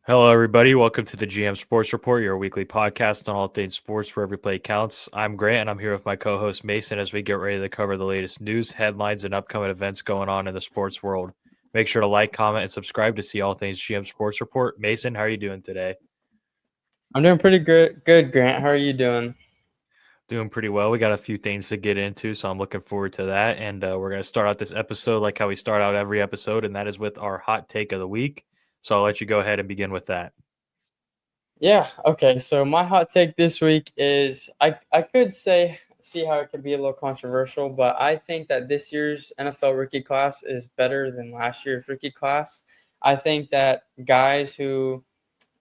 Hello, everybody. Welcome to the GM Sports Report, your weekly podcast on all things sports where every play counts. I'm Grant, and I'm here with my co host Mason as we get ready to cover the latest news, headlines, and upcoming events going on in the sports world. Make sure to like, comment, and subscribe to see all things GM Sports Report. Mason, how are you doing today? I'm doing pretty good, Grant. How are you doing? Doing pretty well. We got a few things to get into, so I'm looking forward to that. And we're going to start out this episode like how we start out every episode, and that is with our hot take of the week. So I'll let you go ahead and begin with that. Yeah, okay. So my hot take this week is I could say see how it could be a little controversial, but I think that this year's NFL rookie class is better than last year's rookie class. I think that guys who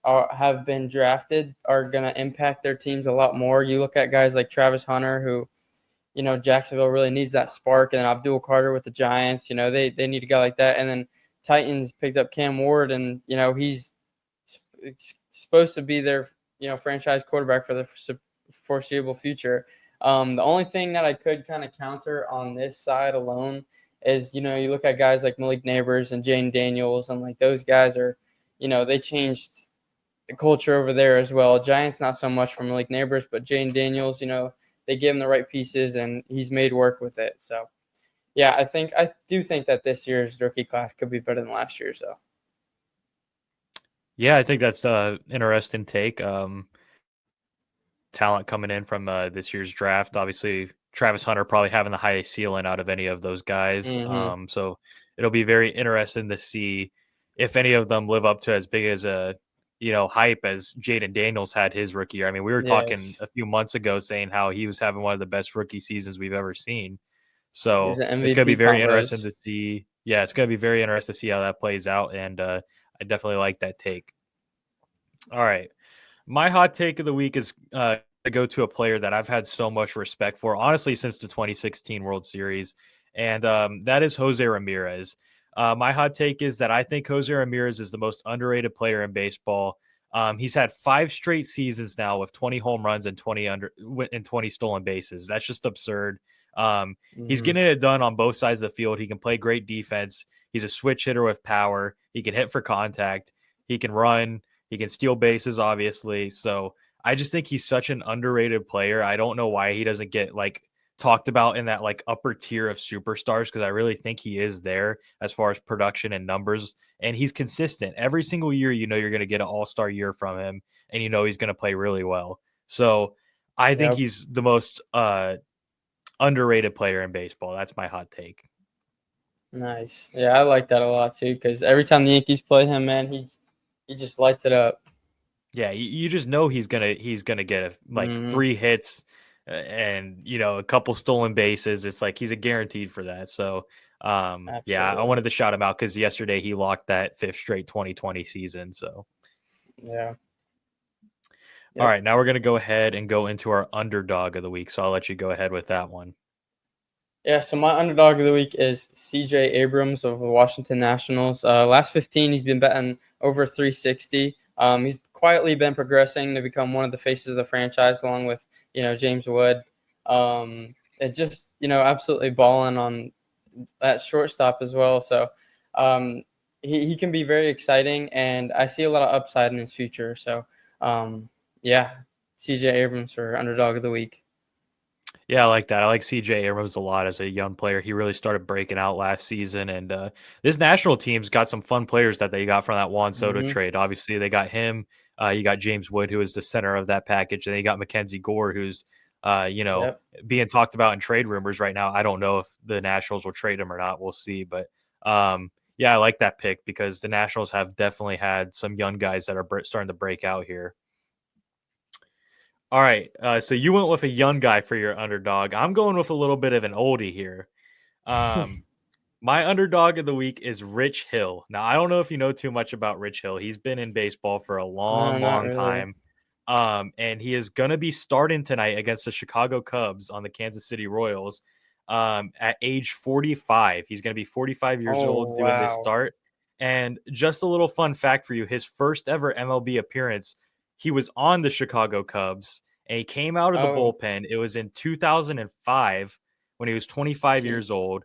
have been drafted are going to impact their teams a lot more. You look at guys like Travis Hunter, who, Jacksonville really needs that spark, and then Abdul Carter with the Giants, they need a guy like that. And then Titans picked up Cam Ward, and, he's supposed to be their, franchise quarterback for the foreseeable future. The only thing that I could kind of counter on this side alone is, you look at guys like Malik Neighbors and Jane Daniels, and like those guys are, they changed the culture over there as well. Giants, not so much from Malik Neighbors, but Jane Daniels, they give him the right pieces and he's made work with it. So, yeah, I do think that this year's rookie class could be better than last year's, though. Yeah, I think that's an interesting take. Talent coming in from this year's draft. Obviously, Travis Hunter probably having the highest ceiling out of any of those guys. Mm-hmm. So it'll be very interesting to see if any of them live up to as big as a hype as Jaden Daniels had his rookie year. I mean, we were talking Yes, a few months ago saying how he was having one of the best rookie seasons we've ever seen. he was So an it's going to be MVP very interesting convos. to see. Yeah, it's going to be very interesting to see how that plays out, and I definitely like that take. All right. My hot take of the week is to go to a player that I've had so much respect for, honestly, since the 2016 World Series, and that is Jose Ramirez. My hot take is that I think Jose Ramirez is the most underrated player in baseball. He's had 5 straight seasons now with 20 home runs and 20 stolen bases. That's just absurd. He's Mm-hmm. getting it done on both sides of the field. He can play great defense. He's a switch hitter with power. He can hit for contact. He can run. He can steal bases, obviously. So I just think he's such an underrated player. I don't know why he doesn't get talked about in that upper tier of superstars, because I really think he is there as far as production and numbers. And he's consistent every single year. You're going to get an all-star year from him, and he's going to play really well. So I think Yep. he's the most underrated player in baseball. That's my hot take. Nice. Yeah, I like that a lot too because every time the Yankees play him, man, he just lights it up. Yeah, you just know he's gonna get Mm-hmm. 3 hits and a couple stolen bases. It's like he's a guaranteed for that. So yeah, I Absolutely. wanted to shout him out because yesterday he locked that fifth straight 2020 season. So Yeah. all Yep. right, now we're gonna go ahead and go into our underdog of the week. So I'll let you go ahead with that one. Yeah, so my underdog of the week is CJ Abrams of the Washington Nationals. Last 15, he's been betting over 360. He's quietly been progressing to become one of the faces of the franchise, along with James Wood. And just absolutely balling on at shortstop as well. So he can be very exciting, and I see a lot of upside in his future. So yeah, CJ Abrams for underdog of the week. Yeah, I like that. I like CJ Abrams a lot as a young player. He really started breaking out last season, and this national team's got some fun players that they got from that Juan Soto Hmm. trade. Obviously, they got him. You got James Wood, who is the center of that package, and then you got Mackenzie Gore, who's Yep. being talked about in trade rumors right now. I don't know if the Nationals will trade him or not. We'll see, but yeah, I like that pick because the Nationals have definitely had some young guys that are starting to break out here. All right. So you went with a young guy for your underdog. I'm going with a little bit of an oldie here. Um, my underdog of the week is Rich Hill. Now, I don't know if you know too much about Rich Hill. He's been in baseball for a No, long, not long really. time. And he is going to be starting tonight against the Chicago Cubs on the Kansas City Royals at age 45. He's going to be 45 years Oh old doing this wow. start. And just a little fun fact for you, his first ever MLB appearance, he was on the Chicago Cubs and he came out of the Oh, bullpen. It was in 2005 when he was 25 years jeez. old.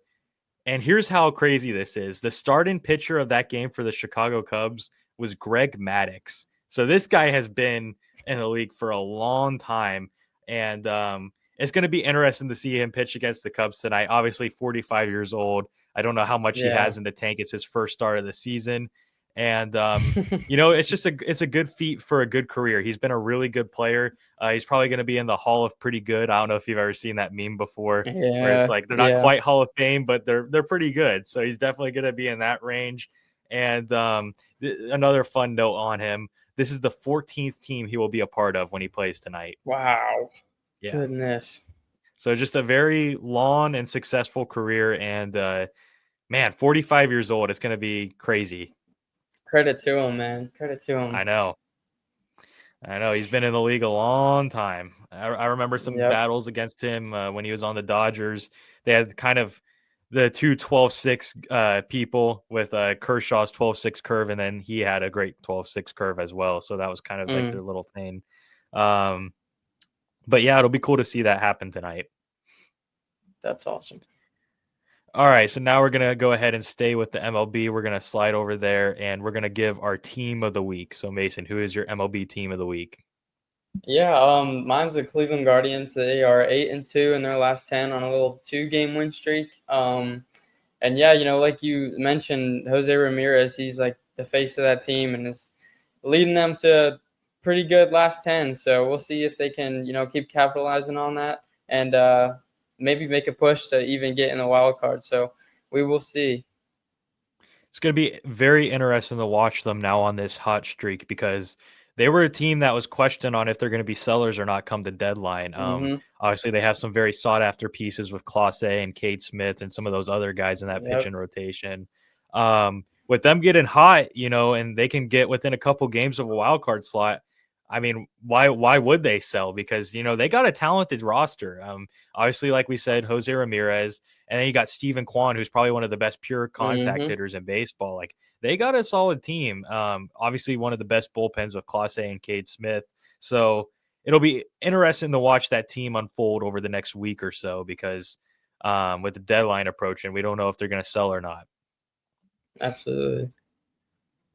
And here's how crazy this is. The starting pitcher of that game for the Chicago Cubs was Greg Maddux. So this guy has been in the league for a long time, and it's going to be interesting to see him pitch against the Cubs tonight. Obviously, 45 years old. I don't know how much he Yeah. has in the tank. It's his first start of the season, and it's a good feat for a good career. He's been a really good player. He's probably going to be in the Hall of Pretty Good. I don't know if you've ever seen that meme before, where it's Yeah. like they're not Yeah. quite Hall of Fame, but they're pretty good. So he's definitely going to be in that range. And another fun note on him: this is the 14th team he will be a part of when he plays tonight. Wow. Yeah. Goodness. So just a very long and successful career, and man, 45 years old. It's going to be crazy. Credit to him, man. Credit to him. I know. He's been in the league a long time. I remember some Yep. battles against him when he was on the Dodgers. They had kind of the two 12-6 people with Kershaw's 12-6 curve, and then he had a great 12-6 curve as well. So that was kind of like their little thing. But yeah, it'll be cool to see that happen tonight. That's awesome. All right, so now we're going to go ahead and stay with the MLB. We're going to slide over there, and we're going to give our team of the week. So, Mason, who is your MLB team of the week? Yeah, mine's the Cleveland Guardians. They are 8-2 in their last 10 on a little 2-game win streak. And yeah, like you mentioned, Jose Ramirez, he's like the face of that team and is leading them to pretty good last 10. So we'll see if they can, keep capitalizing on that and maybe make a push to even get in the wild card. So we will see. It's going to be very interesting to watch them now on this hot streak because they were a team that was questioned on if they're going to be sellers or not come the deadline. Mm-hmm. Obviously, they have some very sought after pieces with Clase and Cade Smith and some of those other guys in that Yep. pitching rotation. With them getting hot, and they can get within a couple games of a wild card slot. I mean, why would they sell? Because they got a talented roster. Obviously, like we said, Jose Ramirez, and then you got Steven Kwan, who's probably one of the best pure contact Mm-hmm. hitters in baseball. Like they got a solid team. Obviously, one of the best bullpens with Clase and Cade Smith. So it'll be interesting to watch that team unfold over the next week or so because with the deadline approaching, we don't know if they're going to sell or not. Absolutely.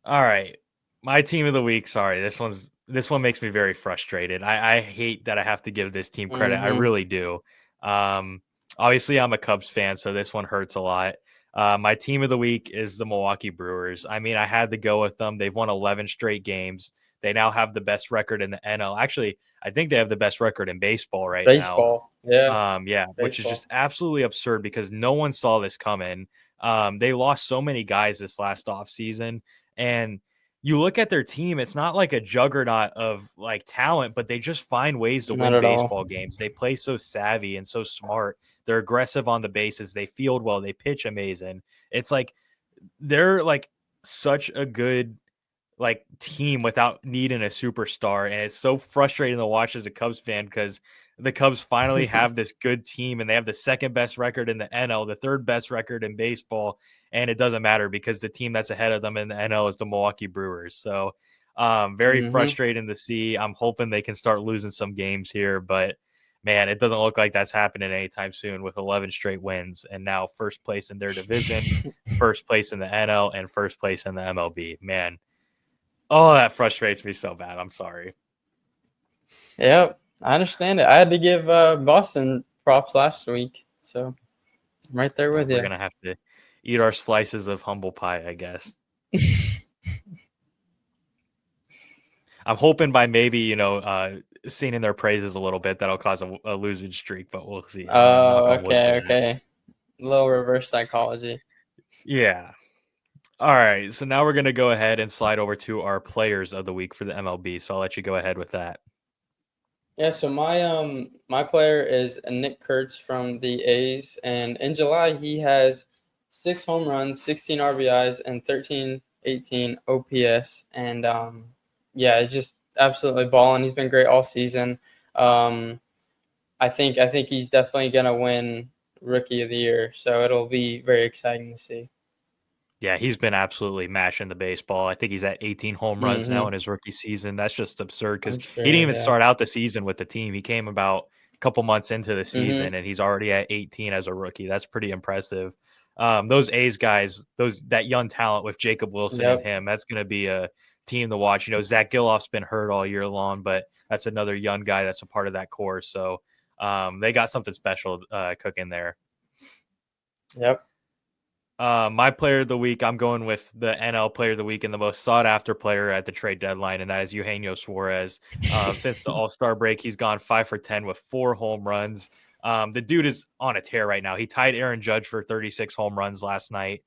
All right. My team of the week. Sorry, this one makes me very frustrated. I hate that I have to give this team credit. I Mm-hmm. really do. Obviously, I'm a Cubs fan, so this one hurts a lot. My team of the week is the Milwaukee Brewers. I mean, I had to go with them. They've won 11 straight games. They now have the best record in the NL. Actually, I think they have the best record in baseball right now. Baseball. Yeah. Yeah, which is Baseball. just absolutely absurd because no one saw this coming. They lost so many guys this last offseason, and you look at their team, it's not like a juggernaut of like talent, but they just find ways to Not win at all. baseball games. They play so savvy and so smart. They're aggressive on the bases. They field well. They pitch amazing. It's like they're like such a good like team without needing a superstar. And it's so frustrating to watch as a Cubs fan because the Cubs finally have this good team and they have the second best record in the NL, the third best record in baseball. And it doesn't matter because the team that's ahead of them in the NL is the Milwaukee Brewers. So very Mm-hmm. frustrating to see. I'm hoping they can start losing some games here, but man, it doesn't look like that's happening anytime soon with 11 straight wins and now first place in their division, first place in the NL, and first place in the MLB. Man, oh, that frustrates me so bad. I'm sorry. Yep, I understand it. I had to give Boston props last week, so I'm right there with We're you. gonna have to eat our slices of humble pie, I guess. I'm hoping by maybe singing their praises a little bit that'll cause a losing streak, but we'll see. I'm gonna knock Oh, on wood for okay, that. okay. A little reverse psychology. Yeah. All right. So now we're gonna go ahead and slide over to our players of the week for the MLB. So I'll let you go ahead with that. Yeah, so my player is Nick Kurtz from the A's, and in July he has 6 home runs, 16 RBIs, and 1318 OPS, and yeah, it's just absolutely balling. He's been great all season. Um, I think he's definitely gonna win Rookie of the Year, so it'll be very exciting to see. Yeah, he's been absolutely mashing the baseball. I think he's at 18 home runs now Mm-hmm. in his rookie season. That's just absurd because I'm he didn't sure, even yeah. start out the season with the team. He came about a couple months into the Mm-hmm. season and he's already at 18 as a rookie. That's pretty impressive. Those A's guys, that young talent with Jacob Wilson and Yep. him, that's going to be a team to watch. Zach Gilloff's been hurt all year long, but that's another young guy that's a part of that core. So they got something special cooking there. Yep. My player of the week, I'm going with the NL player of the week and the most sought after player at the trade deadline, and that is Eugenio Suarez. Since the All-Star break, he's gone 5 for 10 with 4 home runs. The dude is on a tear right now. He tied Aaron Judge for 36 home runs last night.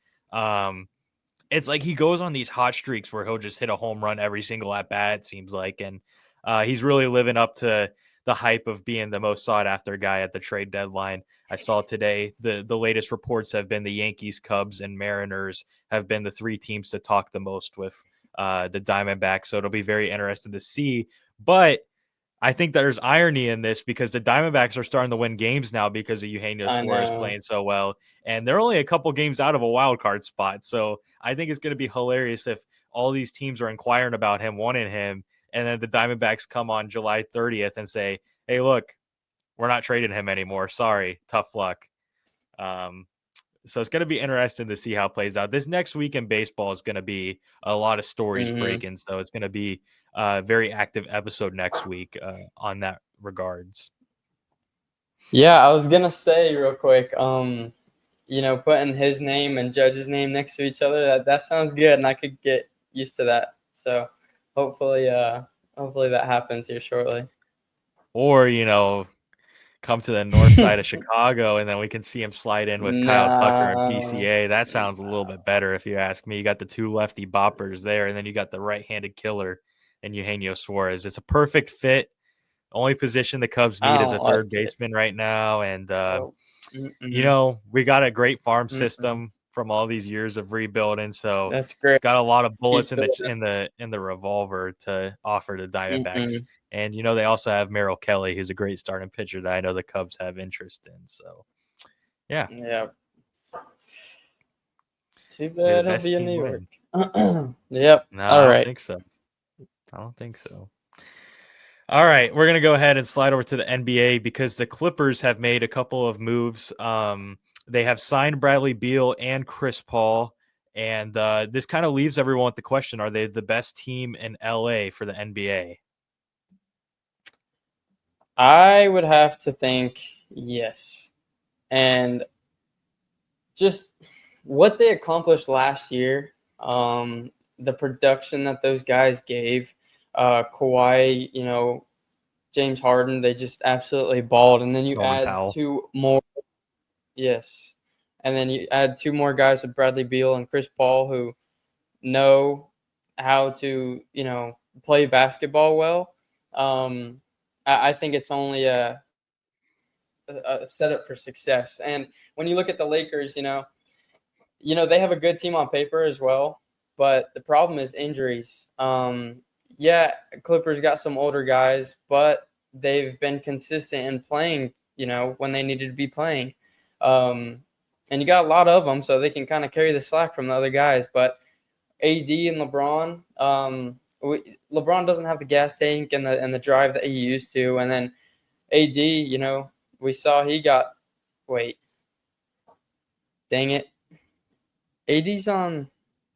It's like he goes on these hot streaks where he'll just hit a home run every single at bat, it seems like. And he's really living up to the hype of being the most sought after guy at the trade deadline. I saw today the latest reports have been the Yankees, Cubs, and Mariners have been the 3 teams to talk the most with the Diamondbacks. So it'll be very interesting to see. But I think there's irony in this because the Diamondbacks are starting to win games now because of Eugenio I Suarez know. playing so well, and they're only a couple games out of a wild card spot. So I think it's going to be hilarious if all these teams are inquiring about him, wanting him, and then the Diamondbacks come on July 30th and say, "Hey, look, we're not trading him anymore. Sorry, tough luck." So it's going to be interesting to see how it plays out. This next week in baseball is going to be a lot of stories Hmm. breaking. So it's going to be a very active episode next week on that regards. Yeah, I was gonna say real quick, putting his name and Judge's name next to each other, that sounds good, and I could get used to that. So hopefully, hopefully that happens here shortly. Or, come to the north side of Chicago and then we can see him slide in with Kyle Tucker and No, PCA. That sounds a little bit better if you ask me. You got the 2 lefty boppers there, and then you got the right-handed killer and Eugenio Suarez. It's a perfect fit. Only position the Cubs I need is don't a like third it. baseman right now, and Nope. Mm-mm. we got a great farm Mm-mm. system from all these years of rebuilding, so That's great. got a lot of Keep bullets in doing the revolver to offer the it. Diamondbacks. Mm-mm. And they also have Merrill Kelly, who's a great starting pitcher that I know the Cubs have interest in. So yeah, Yeah. Too may the bad he'll best be in team New York. win. Yep. No, All I don't right. think so. I don't think so. All right, we're gonna go ahead and slide over to the NBA because the Clippers have made a couple of moves. They have signed Bradley Beal and Chris Paul, and this kind of leaves everyone with the question: are they the best team in LA for the NBA? I would have to think yes. And just what they accomplished last year, the production that those guys gave, Kawhi, James Harden, they just absolutely balled. And then you Norman add Powell. 2 more, yes. And then you add 2 more guys with Bradley Beal and Chris Paul who know how to, play basketball well. I think it's only a setup for success. And when you look at the Lakers, they have a good team on paper as well, but the problem is injuries. Yeah, Clippers got some older guys, but they've been consistent in playing. When they needed to be playing, and you got a lot of them, so they can kind of carry the slack from the other guys. But AD and LeBron, LeBron doesn't have the gas tank and the drive that he used to, and then AD, we saw he got. Wait, dang it. AD's on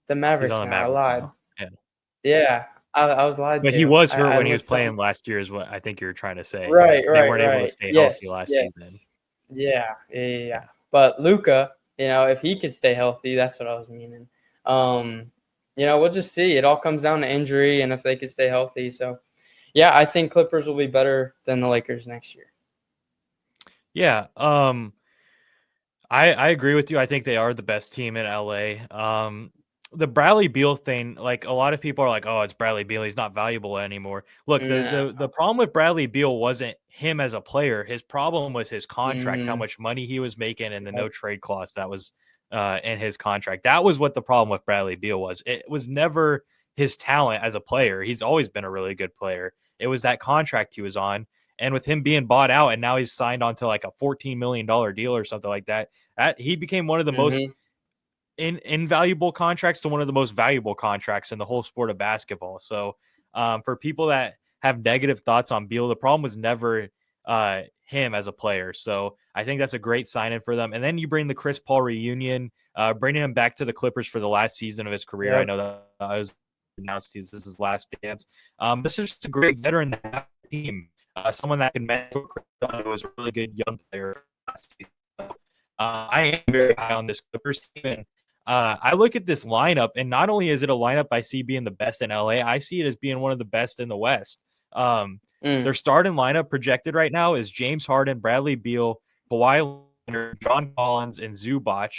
the He's Mavericks on the now. I Mavericks lied. now. Yeah, Yeah, I was lied but he to. was I, hurt I when he was looked something. playing last year, is what I think you're trying to say. Right, They right, weren't able to right. stay healthy Yes, last season. yes. Yeah, yeah, yeah, yeah. Yeah. But Luca, if he could stay healthy, that's what I was meaning. We'll just see. It all comes down to injury and if they could stay healthy. So, yeah, I think Clippers will be better than the Lakers next year. Yeah. I agree with you. I think they are the best team in LA. The Bradley Beal thing, like a lot of people are like, "Oh, it's Bradley Beal. He's not valuable anymore." Look, the No. the the problem with Bradley Beal wasn't him as a player. His problem was his contract, how Mm-hmm. much money he was making, and the no Yep. trade clause that was in his contract. That was what the problem with Bradley Beal was. It was never his talent as a player. He's always been a really good player. It was that contract he was on. And with him being bought out and now he's signed onto like a $14 million deal or something like that, he became one of the most Mm-hmm. invaluable contracts to one of the most valuable contracts in the whole sport of basketball. So for people that have negative thoughts on Beal, the problem was never him as a player. So I think that's a great sign-in for them. And then you bring the Chris Paul reunion, bringing him back to the Clippers for the last season of his career. I Yep. know that was announced this is his last dance. This is just a great veteran to have on the team. Someone that can mentor Chris Dunn, who was a really good young player last season. So, I am very high on this Clippers team. And I look at this lineup, and not only is it a lineup I see being the best in LA, I see it as being one of the best in the West. Mm, Their starting lineup projected right now is James Harden, Bradley Beal, Kawhi Leonard, John Collins, and Zubac.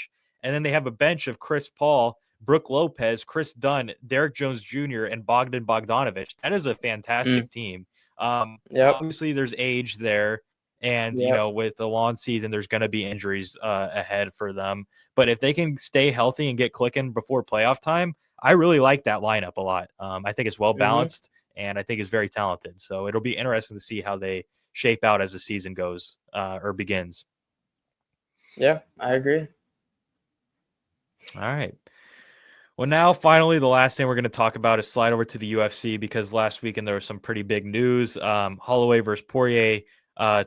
And then they have a bench of Chris Paul, Brooke Lopez, Chris Dunn, Derek Jones Jr., and Bogdan Bogdanovic. That is a mm, fantastic team. yep. Obviously, there's age there. And, Yep. with the long season, there's going to be injuries ahead for them. But if they can stay healthy and get clicking before playoff time, I really like that lineup a lot. I think it's well Hmm. balanced, and I think it's very talented. So it'll be interesting to see how they shape out as the season goes or begins. Yeah, I agree. All right. Well, now finally, the last thing we're going to talk about is slide over to the UFC because last weekend there was some pretty big news. Holloway versus Poirier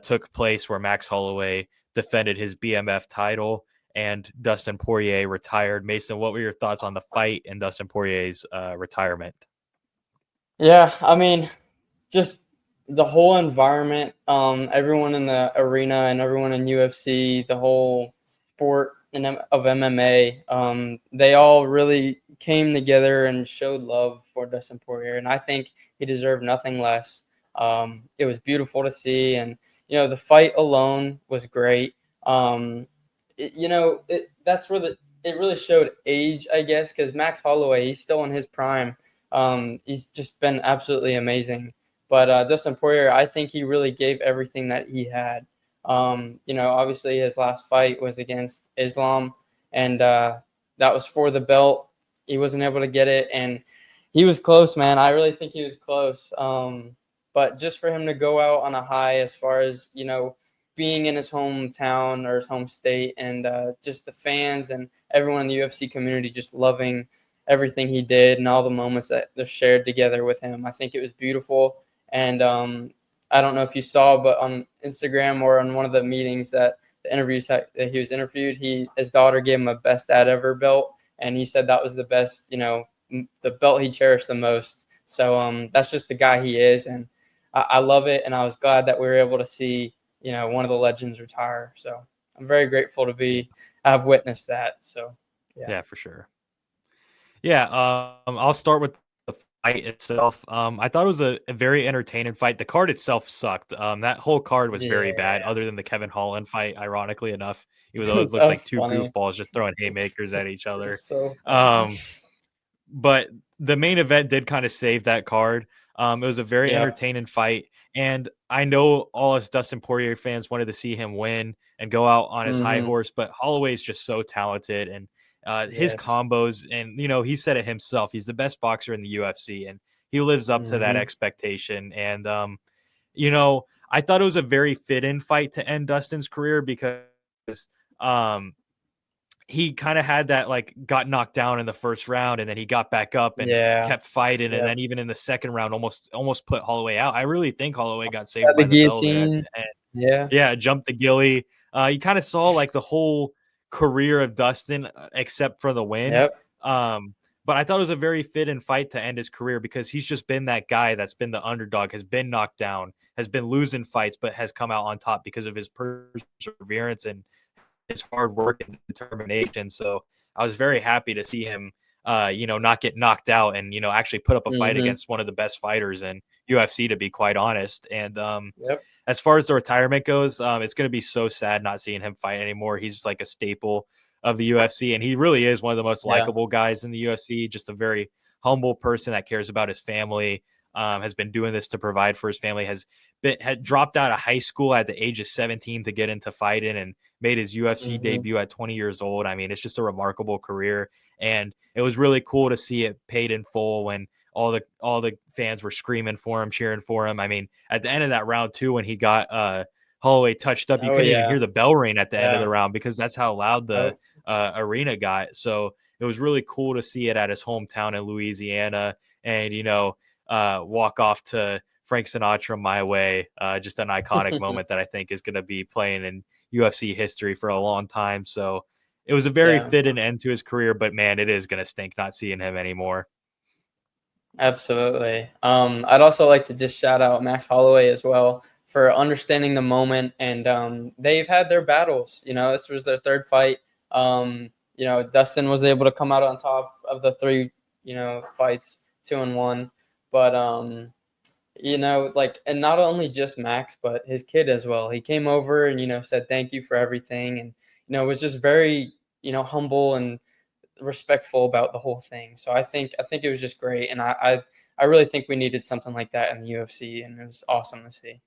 took place where Max Holloway defended his BMF title and Dustin Poirier retired. Mason, what were your thoughts on the fight and Dustin Poirier's retirement? Yeah, I mean, just the whole environment, everyone in the arena and everyone in UFC, the whole sport of MMA, they all really came together and showed love for Dustin Poirier, and I think he deserved nothing less. It was beautiful to see, and the fight alone was great. That's where it really showed age, I guess, because Max Holloway, he's still in his prime. He's just been absolutely amazing. But Dustin Poirier, I think he really gave everything that he had. Obviously his last fight was against Islam, and that was for the belt. He wasn't able to get it, and he was close, man. I really think he was close. But just for him to go out on a high, as far as being in his hometown or his home state, and just the fans and everyone in the UFC community just loving everything he did and all the moments that they're shared together with him. I think it was beautiful. And I don't know if you saw, but on Instagram or on one of the meetings that the interviews that he was interviewed, his daughter gave him a best dad ever belt, and he said that was the best, the belt he cherished the most. So that's just the guy he is, and I love it. And I was glad that we were able to see, one of the legends retire. So I'm very grateful to have witnessed that. So yeah. Yeah, for sure. Yeah, I'll start with the fight itself. I thought it was a very entertaining fight. The card itself sucked. That whole card was very bad, Yeah, other than the Kevin Holland fight, ironically enough, even though it that looked was like two funny. goofballs just throwing haymakers at each other. It's so funny. Um, but the main event did kind of save that card. It was a very Yep. entertaining fight, and I know all us Dustin Poirier fans wanted to see him win and go out on his high Mhm. horse, but Holloway is just so talented, and his Yes. combos, and he said it himself. He's the best boxer in the UFC, and he lives up to that Mhm. expectation. And I thought it was a very fit-in fight to end Dustin's career because um, he kind of had that, like, got knocked down in the first round and then he got back up and Yeah. kept fighting, and Yep. then even in the second round almost put Holloway out. I really think Holloway got saved Got the by the bell there at guillotine. the end. Yeah. Yeah, jumped the Gilly. You kind of saw like the whole career of Dustin, except for the win. Yep. But I thought it was a very fit and fight to end his career because he's just been that guy that's been the underdog, has been knocked down, has been losing fights, but has come out on top because of his perseverance and his hard work and determination. So I was very happy to see him, not get knocked out and, actually put up a fight Mhm. against one of the best fighters in UFC, to be quite honest. And Yep. as far as the retirement goes, it's going to be so sad not seeing him fight anymore. He's like a staple of the UFC, and he really is one of the most Yeah. likable guys in the UFC. Just a very humble person that cares about his family. Has been doing this to provide for his family. Had dropped out of high school at the age of 17 to get into fighting, and made his UFC Mhm. debut at 20 years old. I mean, it's just a remarkable career, and it was really cool to see it paid in full when all the fans were screaming for him, cheering for him. I mean, at the end of that round too, when he got Holloway touched up, you Oh, couldn't even yeah. hear the bell ring at the end of Yeah. the round because that's how loud the Nope. arena got. So it was really cool to see it at his hometown in Louisiana, and walk off to Frank Sinatra, "My Way." Just an iconic moment that I think is going to be playing in UFC history for a long time. So it was a very Yeah. fitting end to his career, but man, it is going to stink not seeing him anymore. Absolutely. I'd also like to just shout out Max Holloway as well for understanding the moment, and they've had their battles. You know, this was their third fight. You know, Dustin was able to come out on top of the three, fights, 2-1. But like, and not only just Max, but his kid as well. He came over and said thank you for everything, and was just very humble and respectful about the whole thing. So I think it was just great, and I really think we needed something like that in the UFC, and it was awesome to see.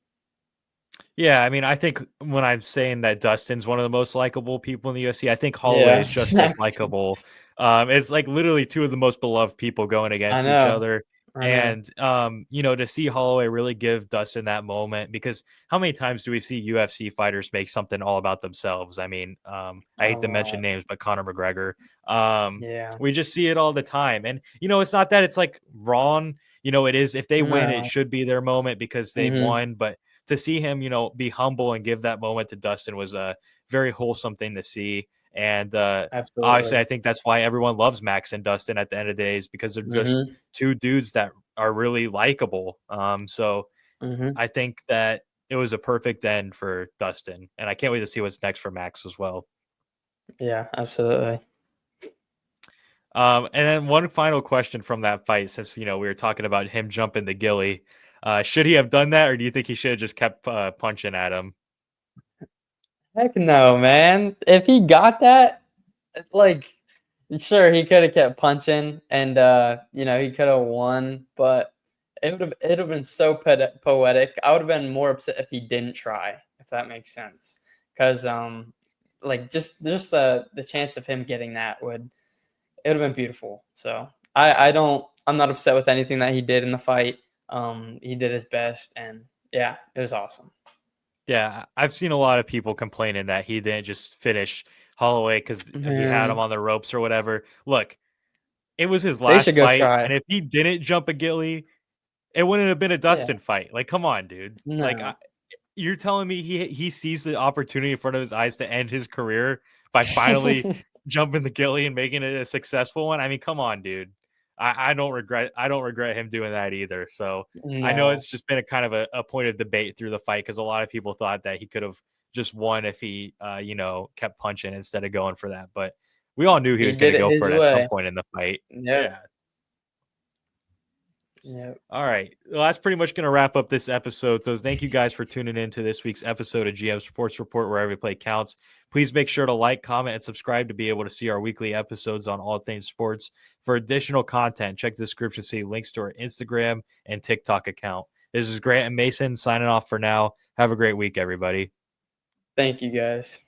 Yeah, I mean, I think when I'm saying that Dustin's one of the most likable people in the UFC, I think Holloway Yeah, is just as likable. It's like literally two of the most beloved people going I against each know, other. I know. And to see Holloway really give Dustin that moment, because how many times do we see UFC fighters make something all about themselves? I mean, I A hate to mention lot. names, but Conor McGregor. Um, Yeah. we just see it all the time. And it's not that it's like wrong. It is, if they win, it No. should be their moment because they Mhm. won. But to see him, be humble and give that moment to Dustin was a very wholesome thing to see. And obviously, Absolutely. I think that's why everyone loves Max and Dustin at the end of the day, is because they're just Mhm. two dudes that are really likable. So Mhm. I think that it was a perfect end for Dustin, and I can't wait to see what's next for Max as well. Yeah, absolutely. And then one final question from that fight, since we were talking about him jumping the Gilly, should he have done that, or do you think he should have just kept punching at him? Heck no, man. If he got that, like, sure, he could have kept punching, and he could have won, but it would have been so poetic. I would have been more upset if he didn't try, if that makes sense. Because like, just the chance of him getting that it would have been beautiful. So I'm not upset with anything that he did in the fight. He did his best, and yeah, it was awesome. Yeah, I've seen a lot of people complaining that he didn't just finish Holloway because he had him Man, on the ropes or whatever. Look, it was his they last should go fight, try. and if he didn't jump a Gilly, it wouldn't have been a Yeah, Dustin fight. Like, come on, dude. Like, no. you're telling me he sees the opportunity in front of his eyes to end his career by finally jumping the Gilly and making it a successful one? I mean, come on, dude. I don't regret him doing that either. So I know No, it's just been a kind of a point of debate through the fight, because a lot of people thought that he could have just won if he kept punching instead of going for that. But we all knew he he was going did to it go for his it at some way. point in the fight. Yep, Yeah. yep. All right. Well, that's pretty much going to wrap up this episode. So thank you guys for tuning in to this week's episode of GM Sports Report, where every play counts. Please make sure to like, comment, and subscribe to be able to see our weekly episodes on all things sports. For additional content, check the description to see links to our Instagram and TikTok account. This is Grant and Mason signing off for now. Have a great week, everybody. Thank you, guys.